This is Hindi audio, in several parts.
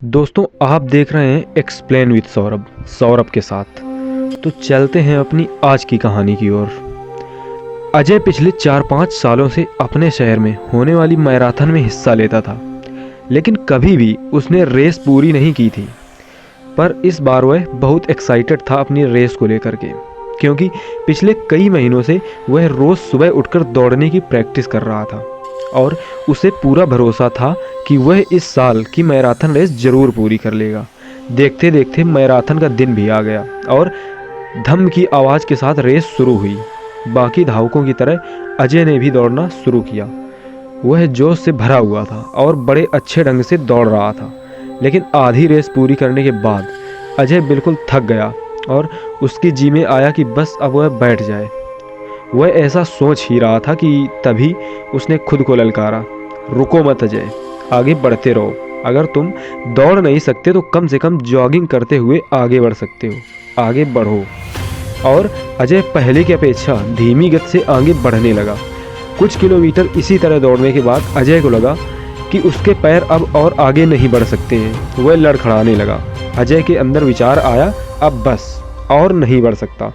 दोस्तों आप देख रहे हैं एक्सप्लेन विद सौरभ के साथ। तो चलते हैं अपनी आज की कहानी की ओर। अजय पिछले 4-5 सालों से अपने शहर में होने वाली मैराथन में हिस्सा लेता था, लेकिन कभी भी उसने रेस पूरी नहीं की थी। पर इस बार वह बहुत एक्साइटेड था अपनी रेस को लेकर के, क्योंकि पिछले कई महीनों से वह रोज़ सुबह उठकर दौड़ने की प्रैक्टिस कर रहा था और उसे पूरा भरोसा था कि वह इस साल की मैराथन रेस जरूर पूरी कर लेगा। देखते देखते मैराथन का दिन भी आ गया और धम की आवाज़ के साथ रेस शुरू हुई। बाकी धावकों की तरह अजय ने भी दौड़ना शुरू किया। वह जोश से भरा हुआ था और बड़े अच्छे ढंग से दौड़ रहा था, लेकिन आधी रेस पूरी करने के बाद अजय बिल्कुल थक गया और उसके जी में आया कि बस अब वह बैठ जाए। वह ऐसा सोच ही रहा था कि तभी उसने खुद को ललकारा, रुको मत अजय, आगे बढ़ते रहो। अगर तुम दौड़ नहीं सकते तो कम से कम जॉगिंग करते हुए आगे बढ़ सकते हो, आगे बढ़ो। और अजय पहले की अपेक्षा धीमी गति से आगे बढ़ने लगा। कुछ किलोमीटर इसी तरह दौड़ने के बाद अजय को लगा कि उसके पैर अब और आगे नहीं बढ़ सकते हैं। वह लड़खड़ाने लगा। अजय के अंदर विचार आया, अब बस और नहीं बढ़ सकता।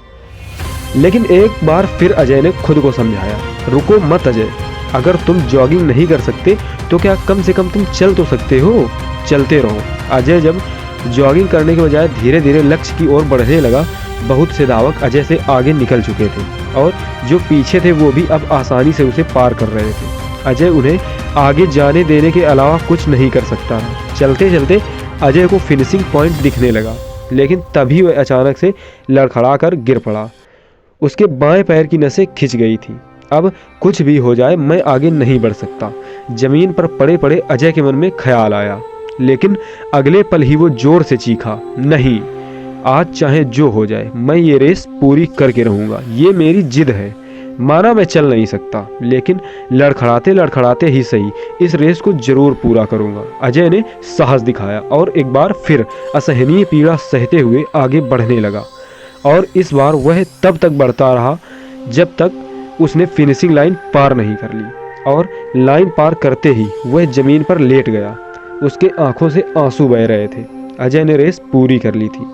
लेकिन एक बार फिर अजय ने खुद को समझाया, रुको मत अजय, अगर तुम जॉगिंग नहीं कर सकते तो क्या कम से कम तुम चल तो सकते हो, चलते रहो। अजय जब जॉगिंग करने के बजाय धीरे धीरे लक्ष्य की ओर बढ़ने लगा, बहुत से धावक अजय से आगे निकल चुके थे और जो पीछे थे वो भी अब आसानी से उसे पार कर रहे थे। अजय उन्हें आगे जाने देने के अलावा कुछ नहीं कर सकता था। चलते चलते अजय को फिनिशिंग पॉइंट दिखने लगा, लेकिन तभी वह अचानक से लड़खड़ा कर गिर पड़ा। उसके बाएं पैर की नसें खिंच गई थी। अब कुछ भी हो जाए मैं आगे नहीं बढ़ सकता, जमीन पर पड़े पड़े अजय के मन में ख्याल आया। लेकिन अगले पल ही वो जोर से चीखा, नहीं, आज चाहे जो हो जाए मैं ये रेस पूरी करके रहूंगा, ये मेरी जिद है। माना मैं चल नहीं सकता, लेकिन लड़खड़ाते लड़खड़ाते ही सही इस रेस को जरूर पूरा करूंगा। अजय ने साहस दिखाया और एक बार फिर असहनीय पीड़ा सहते हुए आगे बढ़ने लगा। और इस बार वह तब तक बढ़ता रहा जब तक उसने फिनिशिंग लाइन पार नहीं कर ली। और लाइन पार करते ही वह जमीन पर लेट गया। उसके आंखों से आंसू बह रहे थे। अजय ने रेस पूरी कर ली थी।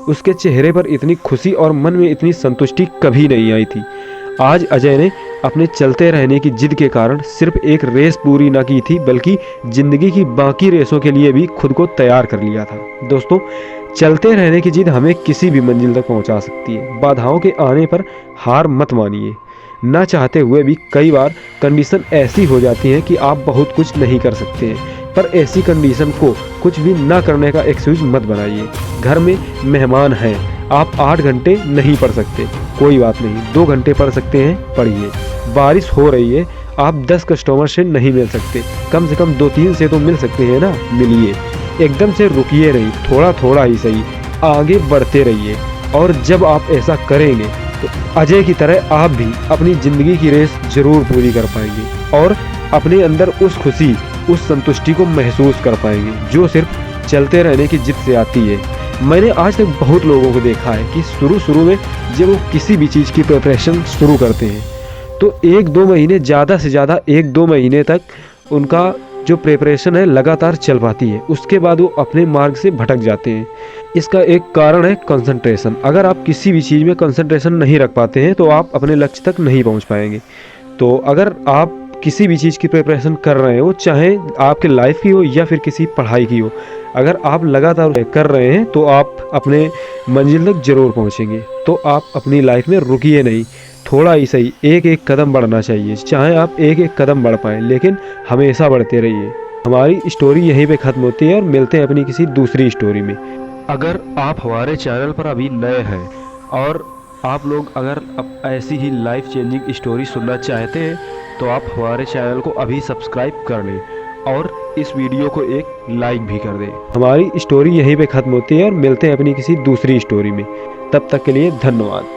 उसके चेहरे पर इतनी खुशी और मन में इतनी संतुष्टि कभी नहीं आई थी। आज अजय ने अपने चलते रहने की जिद के कारण सिर्फ एक रेस पूरी न की थी, बल्कि जिंदगी की बाकी रेसों के लिए भी खुद को तैयार कर लिया था। दोस्तों, चलते रहने की जिद हमें किसी भी मंजिल तक पहुंचा सकती है। बाधाओं के आने पर हार मत मानिए। ना चाहते हुए भी कई बार कंडीशन ऐसी हो जाती है कि आप बहुत कुछ नहीं कर सकते हैं, पर ऐसी कंडीशन को कुछ भी ना करने का एक्सक्यूज मत बनाइए। घर में मेहमान हैं, आप 8 घंटे नहीं पढ़ सकते, कोई बात नहीं, 2 घंटे पढ़ सकते हैं, पढ़िए। बारिश हो रही है, आप 10 कस्टमर से नहीं मिल सकते, कम से कम 2-3 से तो मिल सकते हैं ना, मिलिए। एकदम से रुकिए नहीं, थोड़ा थोड़ा ही सही आगे बढ़ते रहिए। और जब आप ऐसा करेंगे तो अजय की तरह आप भी अपनी ज़िंदगी की रेस जरूर पूरी कर पाएंगे और अपने अंदर उस खुशी, उस संतुष्टि को महसूस कर पाएंगे जो सिर्फ चलते रहने की जिद से आती है। मैंने आज तक बहुत लोगों को देखा है कि शुरू में जब वो किसी भी चीज़ की प्रिपरेशन शुरू करते हैं तो 1-2 महीने, ज़्यादा से ज़्यादा 1-2 महीने तक उनका जो प्रिपरेशन है लगातार चल पाती है। उसके बाद वो अपने मार्ग से भटक जाते हैं। इसका एक कारण है कंसंट्रेशन। अगर आप किसी भी चीज़ में कंसंट्रेशन नहीं रख पाते हैं तो आप अपने लक्ष्य तक नहीं पहुंच पाएंगे। तो अगर आप किसी भी चीज़ की प्रिपरेशन कर रहे हो, चाहे आपके लाइफ की हो या फिर किसी पढ़ाई की हो, अगर आप लगातार कर रहे हैं तो आप अपने मंजिल तक जरूर पहुंचेंगे। तो आप अपनी लाइफ में रुकिए नहीं, थोड़ा ही सही एक एक कदम बढ़ना चाहिए। चाहे आप एक एक कदम बढ़ पाएँ, लेकिन हमेशा बढ़ते रहिए। हमारी स्टोरी यहीं पे ख़त्म होती है और मिलते हैं अपनी किसी दूसरी स्टोरी में। अगर आप हमारे चैनल पर अभी नए हैं और आप लोग अगर ऐसी ही लाइफ चेंजिंग स्टोरी सुनना चाहते हैं तो आप हमारे चैनल को अभी सब्सक्राइब कर लें और इस वीडियो को एक लाइक भी कर दें। हमारी स्टोरी यहीं पे ख़त्म होती है और मिलते हैं अपनी किसी दूसरी स्टोरी में। तब तक के लिए धन्यवाद।